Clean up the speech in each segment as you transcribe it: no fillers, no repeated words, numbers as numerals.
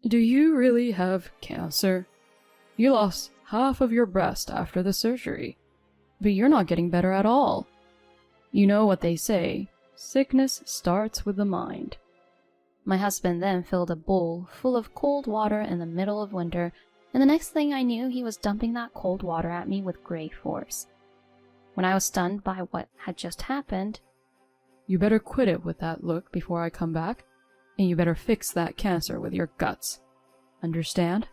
Do you really have cancer? You lost half of your breast after the surgery, but you're not getting better at all. You know what they say, sickness starts with the mind. My husband then filled a bowl full of cold water in the middle of winter, and the next thing I knew, he was dumping that cold water at me with great force. When I was stunned by what had just happened, You better quit it with that look before I come back, and you better fix that cancer with your guts. Understand?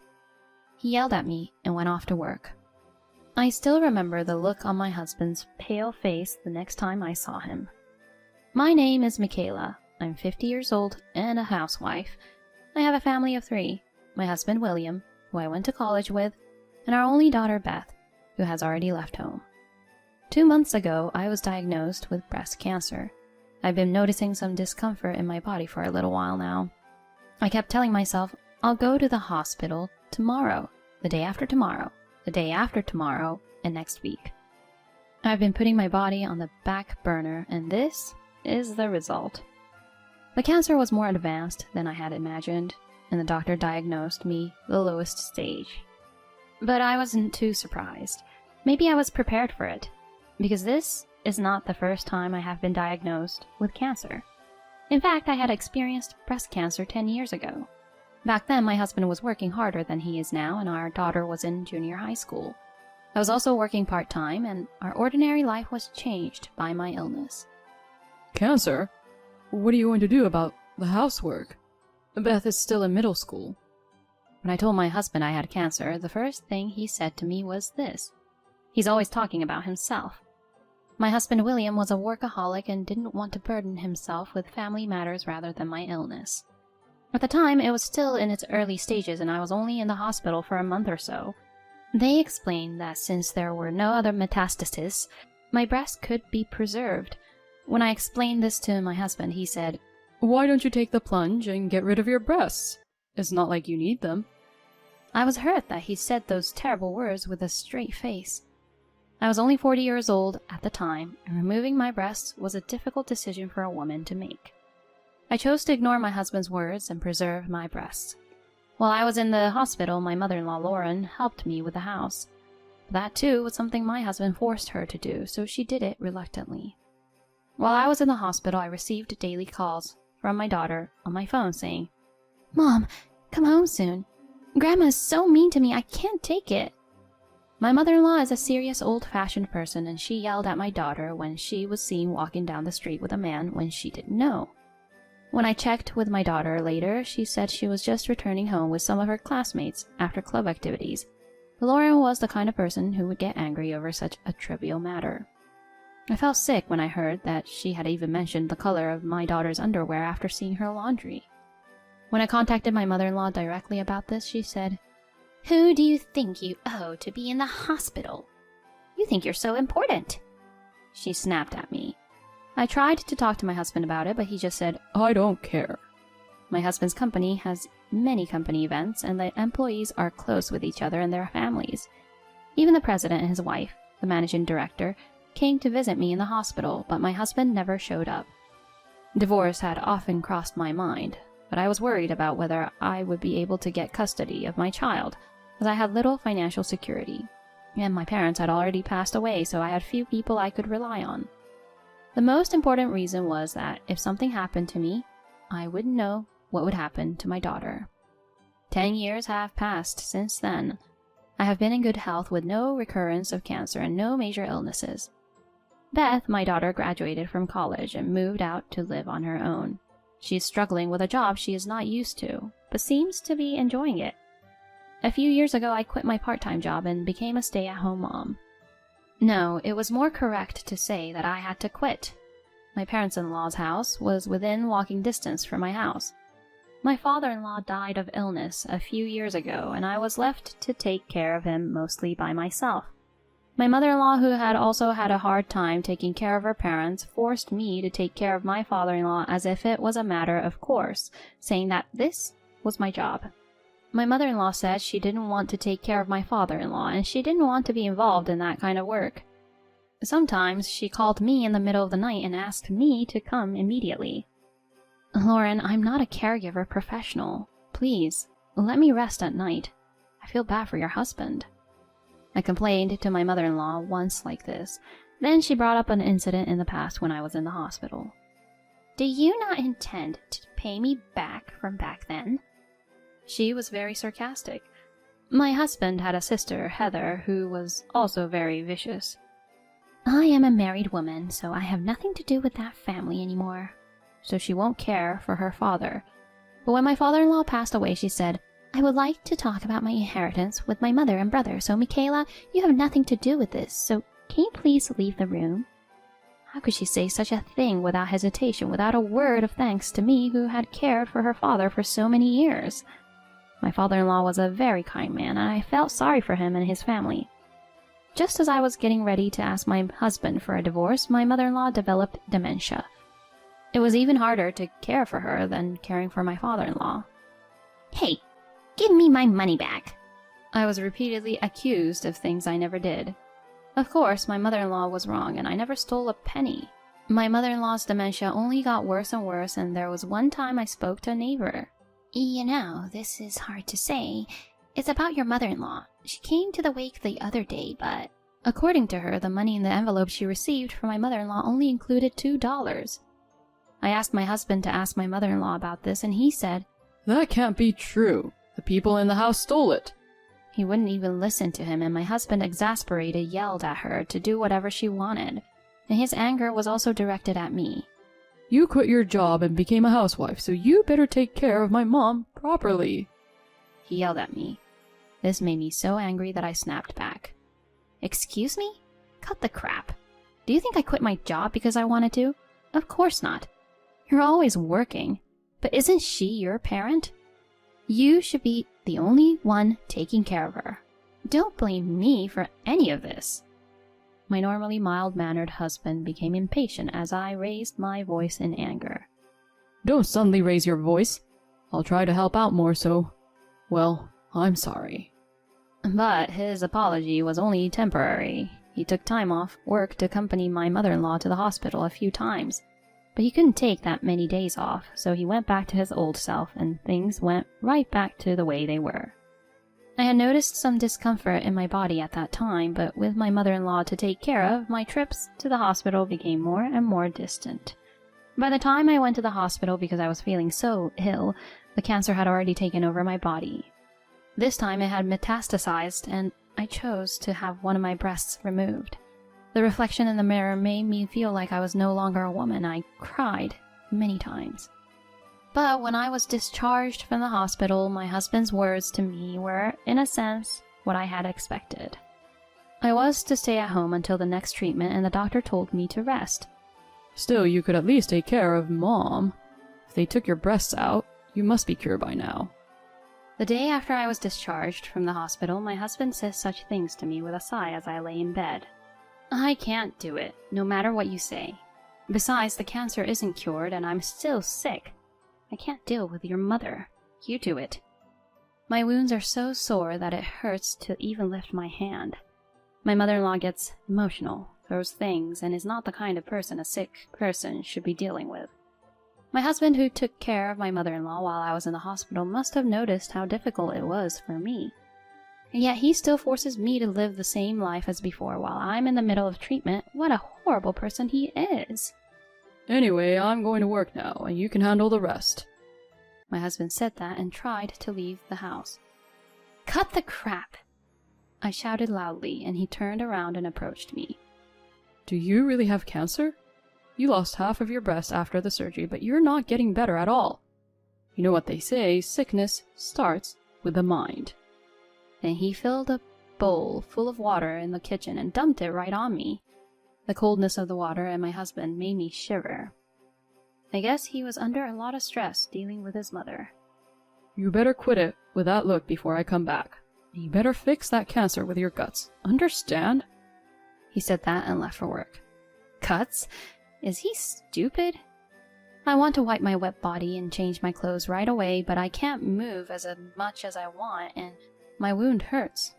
he yelled at me and went off to work. I still remember the look on my husband's pale face the next time I saw him. My name is Michaela. I'm 50 years old and a housewife. I have a family of 3, my husband William, who I went to college with, and our only daughter Beth, who has already left home. 2 months ago, I was diagnosed with breast cancer. I've been noticing some discomfort in my body for a little while now. I kept telling myself, I'll go to the hospital tomorrow, the day after tomorrow, the day after tomorrow, and next week. I've been putting my body on the back burner, and this is the result. The cancer was more advanced than I had imagined, and the doctor diagnosed me the lowest stage. But I wasn't too surprised. Maybe I was prepared for it, because this is not the first time I have been diagnosed with cancer. In fact, I had experienced breast cancer 10 years ago. Back then, my husband was working harder than he is now, and our daughter was in junior high school. I was also working part-time, and our ordinary life was changed by my illness. Cancer? What are you going to do about the housework? Beth is still in middle school. When I told my husband I had cancer, the first thing he said to me was this. He's always talking about himself. My husband William was a workaholic and didn't want to burden himself with family matters rather than my illness. At the time, it was still in its early stages and I was only in the hospital for a month or so. They explained that since there were no other metastases, my breast could be preserved. When I explained this to my husband, he said, Why don't you take the plunge and get rid of your breasts? It's not like you need them. I was hurt that he said those terrible words with a straight face. I was only 40 years old at the time, and removing my breasts was a difficult decision for a woman to make. I chose to ignore my husband's words and preserve my breasts. While I was in the hospital, my mother-in-law Lauren helped me with the house. That too was something my husband forced her to do, so she did it reluctantly. While I was in the hospital, I received daily calls from my daughter on my phone saying, Mom, come home soon. Grandma is so mean to me, I can't take it. My mother-in-law is a serious old-fashioned person, and she yelled at my daughter when she was seen walking down the street with a man when she didn't know. When I checked with my daughter later, she said she was just returning home with some of her classmates after club activities. Lauren was the kind of person who would get angry over such a trivial matter. I felt sick when I heard that she had even mentioned the color of my daughter's underwear after seeing her laundry. When I contacted my mother-in-law directly about this, she said, Who do you think you owe to be in the hospital? You think you're so important. She snapped at me. I tried to talk to my husband about it, but he just said, I don't care. My husband's company has many company events, and the employees are close with each other and their families. Even the president and his wife, the managing director, came to visit me in the hospital, but my husband never showed up. Divorce had often crossed my mind, but I was worried about whether I would be able to get custody of my child, as I had little financial security, and my parents had already passed away, so I had few people I could rely on. The most important reason was that if something happened to me, I would know what would happen to my daughter. 10 years have passed since then. I have been in good health with no recurrence of cancer and no major illnesses. Beth, my daughter, graduated from college and moved out to live on her own. She is struggling with a job she is not used to, but seems to be enjoying it. A few years ago, I quit my part-time job and became a stay-at-home mom. No, it was more correct to say that I had to quit. My parents-in-law's house was within walking distance from my house. My father-in-law died of illness a few years ago, and I was left to take care of him mostly by myself. My mother-in-law, who had also had a hard time taking care of her parents, forced me to take care of my father-in-law as if it was a matter of course, saying that this was my job. My mother-in-law said she didn't want to take care of my father-in-law, and she didn't want to be involved in that kind of work. Sometimes she called me in the middle of the night and asked me to come immediately. Lauren, I'm not a caregiver professional. Please, Let me rest at night. I feel bad for your husband. I complained to my mother-in-law once like this. Then she brought up an incident in the past when I was in the hospital. Do you not intend to pay me back from back then? She was very sarcastic. My husband had a sister, Heather, who was also very vicious. I am a married woman, so I have nothing to do with that family anymore. So she won't care for her father. But when my father-in-law passed away, she said, I would like to talk about my inheritance with my mother and brother, so Michaela, you have nothing to do with this, so can you please leave the room? How could she say such a thing without hesitation, without a word of thanks to me who had cared for her father for so many years? My father-in-law was a very kind man, and I felt sorry for him and his family. Just as I was getting ready to ask my husband for a divorce, my mother-in-law developed dementia. It was even harder to care for her than caring for my father-in-law. Hey, give me my money back. I was repeatedly accused of things I never did. Of course, my mother-in-law was wrong, and I never stole a penny. My mother-in-law's dementia only got worse and worse, and there was one time I spoke to a neighbor. You know, this is hard to say. It's about your mother-in-law. She came to the wake the other day, but... According to her, the money in the envelope she received from my mother-in-law only included $2. I asked my husband to ask my mother-in-law about this, and he said, That can't be true. The people in the house stole it. He wouldn't even listen to him, and my husband, exasperated, yelled at her to do whatever she wanted. And his anger was also directed at me. You quit your job and became a housewife, so you better take care of my mom properly. He yelled at me. This made me so angry that I snapped back. Excuse me? Cut the crap. Do you think I quit my job because I wanted to? Of course not. You're always working. But isn't she your parent? You should be the only one taking care of her. Don't blame me for any of this. My normally mild-mannered husband became impatient as I raised my voice in anger. Don't suddenly raise your voice. I'll try to help out more, so... Well, I'm sorry. But his apology was only temporary. He took time off work to accompany my mother-in-law to the hospital a few times. But he couldn't take that many days off, so he went back to his old self, and things went right back to the way they were. I had noticed some discomfort in my body at that time, but with my mother-in-law to take care of, my trips to the hospital became more and more distant. By the time I went to the hospital because I was feeling so ill, the cancer had already taken over my body. This time it had metastasized, and I chose to have one of my breasts removed. The reflection in the mirror made me feel like I was no longer a woman. I cried many times. But when I was discharged from the hospital, my husband's words to me were, in a sense, what I had expected. I was to stay at home until the next treatment, and the doctor told me to rest. Still, you could at least take care of Mom. If they took your breasts out, you must be cured by now. The day after I was discharged from the hospital, my husband says such things to me with a sigh as I lay in bed. I can't do it, no matter what you say. Besides, the cancer isn't cured, and I'm still sick. I can't deal with your mother. You do it. My wounds are so sore that it hurts to even lift my hand. My mother-in-law gets emotional, throws things, and is not the kind of person a sick person should be dealing with. My husband, who took care of my mother-in-law while I was in the hospital, must have noticed how difficult it was for me. And yet he still forces me to live the same life as before while I'm in the middle of treatment. What a horrible person he is. Anyway, I'm going to work now, and you can handle the rest. My husband said that and tried to leave the house. Cut the crap! I shouted loudly, and he turned around and approached me. Do you really have cancer? You lost half of your breast after the surgery, but you're not getting better at all. You know what they say, sickness starts with the mind. Then he filled a bowl full of water in the kitchen and dumped it right on me. The coldness of the water and my husband made me shiver. I guess he was under a lot of stress dealing with his mother. You better quit it with that look before I come back. You better fix that cancer with your guts. Understand? He said that and left for work. Guts? Is he stupid? I want to wipe my wet body and change my clothes right away, but I can't move as much as I want, and my wound hurts.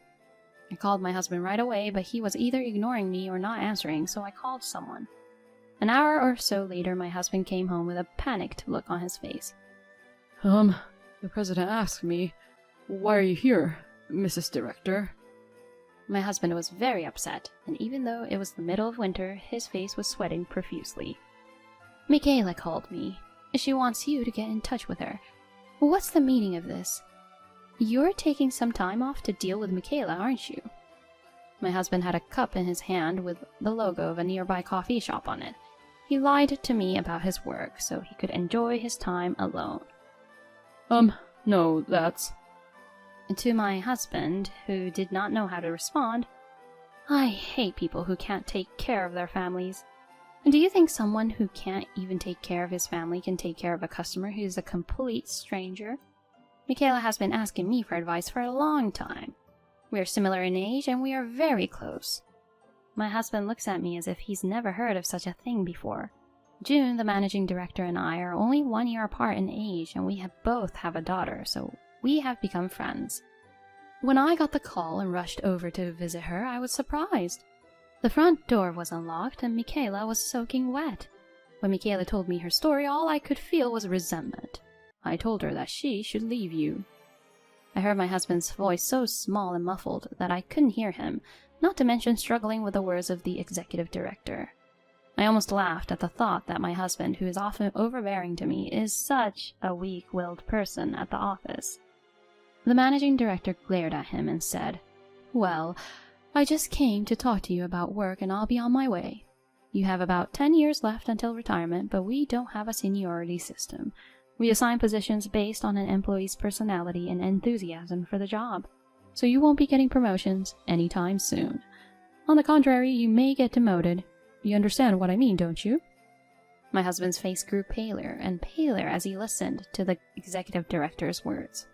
I called my husband right away, but he was either ignoring me or not answering, so I called someone. An hour or so later, my husband came home with a panicked look on his face. The president asked me, Why are you here, Mrs. Director? My husband was very upset, and even though it was the middle of winter, his face was sweating profusely. Michaela called me. She wants you to get in touch with her. What's the meaning of this? You're taking some time off to deal with Michaela, aren't you? My husband had a cup in his hand with the logo of a nearby coffee shop on it. He lied to me about his work so he could enjoy his time alone. No, that's... To my husband, who did not know how to respond, I hate people who can't take care of their families. Do you think someone who can't even take care of his family can take care of a customer who is a complete stranger? Michaela has been asking me for advice for a long time. We are similar in age and we are very close. My husband looks at me as if he's never heard of such a thing before. June, the managing director, and I are only 1 year apart in age, and we both have a daughter, so we have become friends. When I got the call and rushed over to visit her, I was surprised. The front door was unlocked and Michaela was soaking wet. When Michaela told me her story, all I could feel was resentment. I told her that she should leave you. I heard my husband's voice so small and muffled that I couldn't hear him, not to mention struggling with the words of the executive director. I almost laughed at the thought that my husband, who is often overbearing to me, is such a weak-willed person at the office. The managing director glared at him and said, "Well, I just came to talk to you about work and I'll be on my way. You have about 10 years left until retirement, but we don't have a seniority system. We assign positions based on an employee's personality and enthusiasm for the job, so you won't be getting promotions anytime soon. On the contrary, you may get demoted. You understand what I mean, don't you?" My husband's face grew paler and paler as he listened to the executive director's words.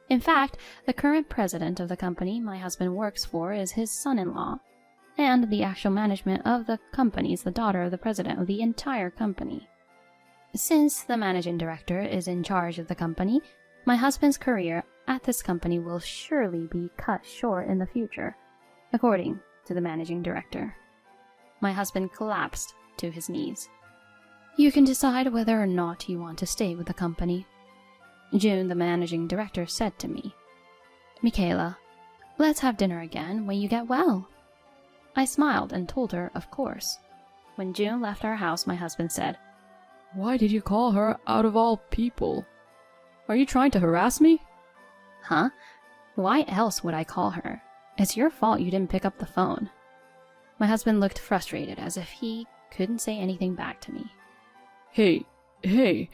In fact, the current president of the company my husband works for is his son-in-law, and the actual management of the company is the daughter of the president of the entire company. Since the managing director is in charge of the company, my husband's career at this company will surely be cut short in the future, according to the managing director. My husband collapsed to his knees. "You can decide whether or not you want to stay with the company," June, the managing director, said to me. "Michaela, let's have dinner again when you get well." I smiled and told her, of course. When June left our house, my husband said, Why did you call her out of all people? Are you trying to harass me? "Huh? Why else would I call her? It's your fault you didn't pick up the phone." My husband looked frustrated, as if he couldn't say anything back to me. Hey,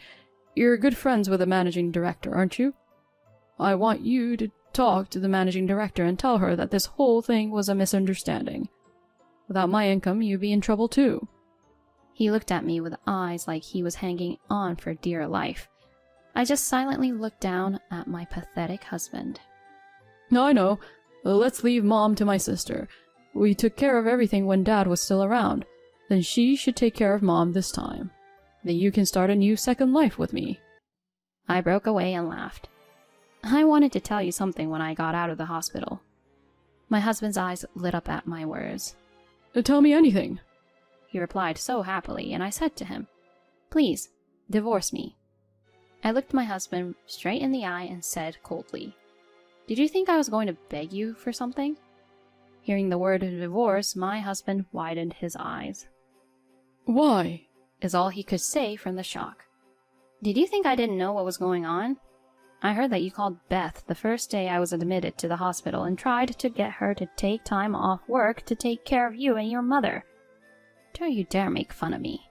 you're good friends with the managing director, aren't you? I want you to talk to the managing director and tell her that this whole thing was a misunderstanding. Without my income, you'd be in trouble too. He looked at me with eyes like he was hanging on for dear life. I just silently looked down at my pathetic husband. I know. Let's leave Mom to my sister. We took care of everything when Dad was still around. Then she should take care of Mom this time. Then you can start a new second life with me. I broke away and laughed. I wanted to tell you something when I got out of the hospital. My husband's eyes lit up at my words. Tell me anything. He replied so happily, and I said to him, "Please, divorce me." I looked my husband straight in the eye and said coldly, "Did you think I was going to beg you for something?" Hearing the word divorce, my husband widened his eyes. Why? Is all he could say from the shock. "Did you think I didn't know what was going on? I heard that you called Beth the first day I was admitted to the hospital and tried to get her to take time off work to take care of you and your mother. Don't you dare make fun of me."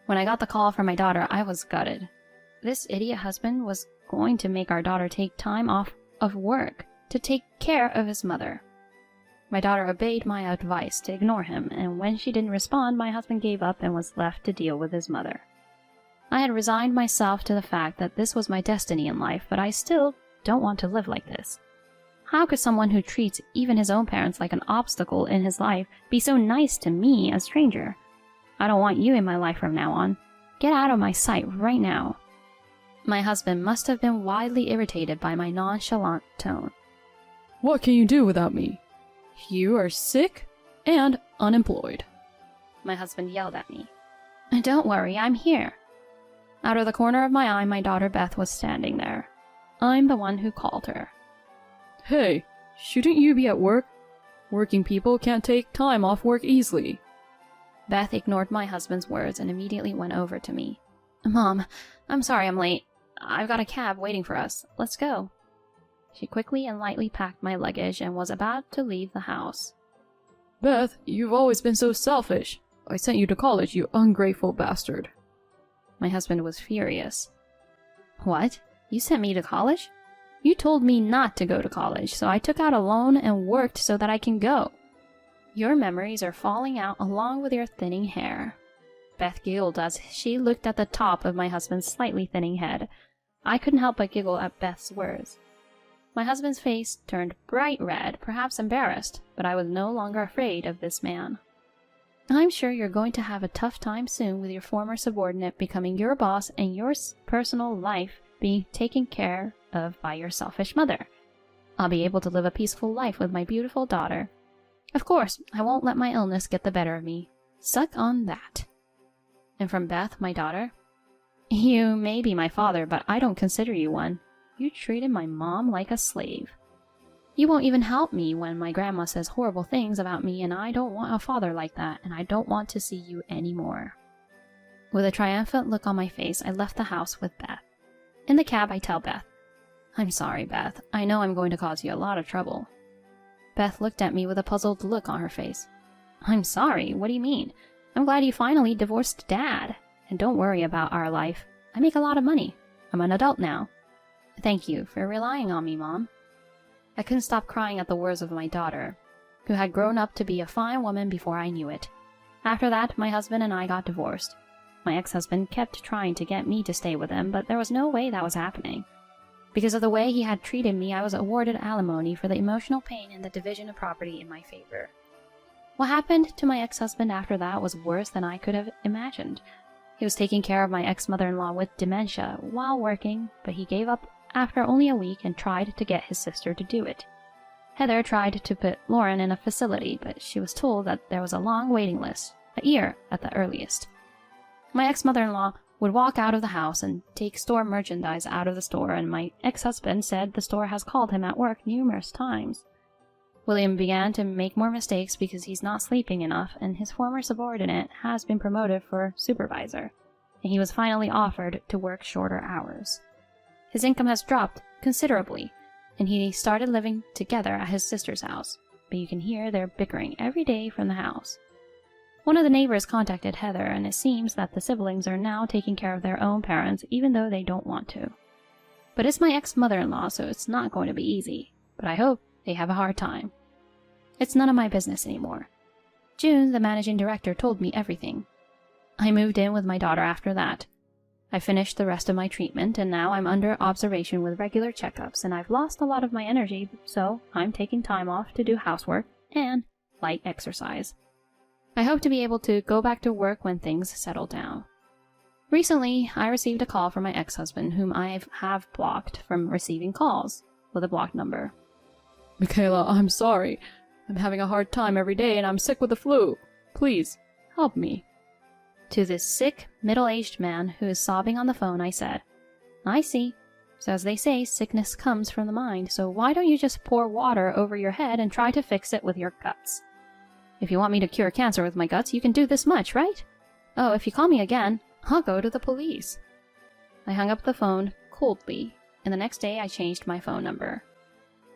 When I got the call from my daughter, I was gutted. This idiot husband was going to make our daughter take time off of work to take care of his mother. My daughter obeyed my advice to ignore him, and when she didn't respond, my husband gave up and was left to deal with his mother. I had resigned myself to the fact that this was my destiny in life, but I still don't want to live like this. How could someone who treats even his own parents like an obstacle in his life be so nice to me, a stranger? I don't want you in my life from now on. Get out of my sight right now. My husband must have been widely irritated by my nonchalant tone. What can you do without me? You are sick and unemployed. My husband yelled at me. Don't worry, I'm here. Out of the corner of my eye, my daughter Beth was standing there. I'm the one who called her. Hey, shouldn't you be at work? Working people can't take time off work easily. Beth ignored my husband's words and immediately went over to me. Mom, I'm sorry I'm late. I've got a cab waiting for us. Let's go. She quickly and lightly packed my luggage and was about to leave the house. Beth, you've always been so selfish. I sent you to college, you ungrateful bastard. My husband was furious. What? You sent me to college? You told me not to go to college, so I took out a loan and worked so that I can go. Your memories are falling out along with your thinning hair. Beth giggled as she looked at the top of my husband's slightly thinning head. I couldn't help but giggle at Beth's words. My husband's face turned bright red, perhaps embarrassed, but I was no longer afraid of this man. I'm sure you're going to have a tough time soon with your former subordinate becoming your boss and your personal life being taken care of by your selfish mother. I'll be able to live a peaceful life with my beautiful daughter. Of course, I won't let my illness get the better of me. Suck on that. And from Beth, my daughter, you may be my father, but I don't consider you one. You treated my mom like a slave. You won't even help me when my grandma says horrible things about me, and I don't want a father like that, and I don't want to see you anymore. With a triumphant look on my face, I left the house with Beth. In the cab, I tell Beth, I'm sorry, Beth. I know I'm going to cause you a lot of trouble. Beth looked at me with a puzzled look on her face. I'm sorry? What do you mean? I'm glad you finally divorced Dad. And don't worry about our life. I make a lot of money. I'm an adult now. Thank you for relying on me, Mom. I couldn't stop crying at the words of my daughter, who had grown up to be a fine woman before I knew it. After that, my husband and I got divorced. My ex-husband kept trying to get me to stay with him, but there was no way that was happening. Because of the way he had treated me, I was awarded alimony for the emotional pain and the division of property in my favor. What happened to my ex-husband after that was worse than I could have imagined. He was taking care of my ex-mother-in-law with dementia while working, but he gave up after only a week and tried to get his sister to do it. Heather tried to put Lauren in a facility, but she was told that there was a long waiting list, a year at the earliest. My ex-mother-in-law would walk out of the house and take store merchandise out of the store, and my ex-husband said the store has called him at work numerous times. William began to make more mistakes because he's not sleeping enough, and his former subordinate has been promoted for supervisor, and he was finally offered to work shorter hours. His income has dropped considerably, and he started living together at his sister's house, but you can hear their bickering every day from the house. One of the neighbors contacted Heather, and it seems that the siblings are now taking care of their own parents, even though they don't want to. But it's my ex-mother-in-law, so it's not going to be easy, but I hope they have a hard time. It's none of my business anymore. June, the managing director, told me everything. I moved in with my daughter after that. I finished the rest of my treatment, and now I'm under observation with regular checkups, and I've lost a lot of my energy, so I'm taking time off to do housework and light exercise. I hope to be able to go back to work when things settle down. Recently, I received a call from my ex-husband, whom I have blocked from receiving calls with a blocked number. Michaela, I'm sorry. I'm having a hard time every day and I'm sick with the flu. Please, help me. To this sick, middle-aged man who is sobbing on the phone, I said, I see. So as they say, sickness comes from the mind, so why don't you just pour water over your head and try to fix it with your guts? If you want me to cure cancer with my guts, you can do this much, right? Oh, if you call me again, I'll go to the police. I hung up the phone coldly, and the next day I changed my phone number.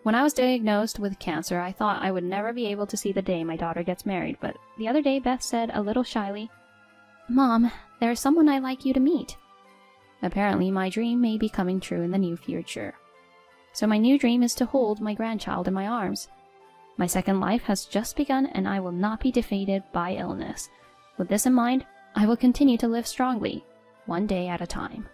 When I was diagnosed with cancer, I thought I would never be able to see the day my daughter gets married, but the other day Beth said a little shyly, Mom, there is someone I'd like you to meet. Apparently, my dream may be coming true in the near future. So my new dream is to hold my grandchild in my arms. My second life has just begun, and I will not be defeated by illness. With this in mind, I will continue to live strongly, one day at a time.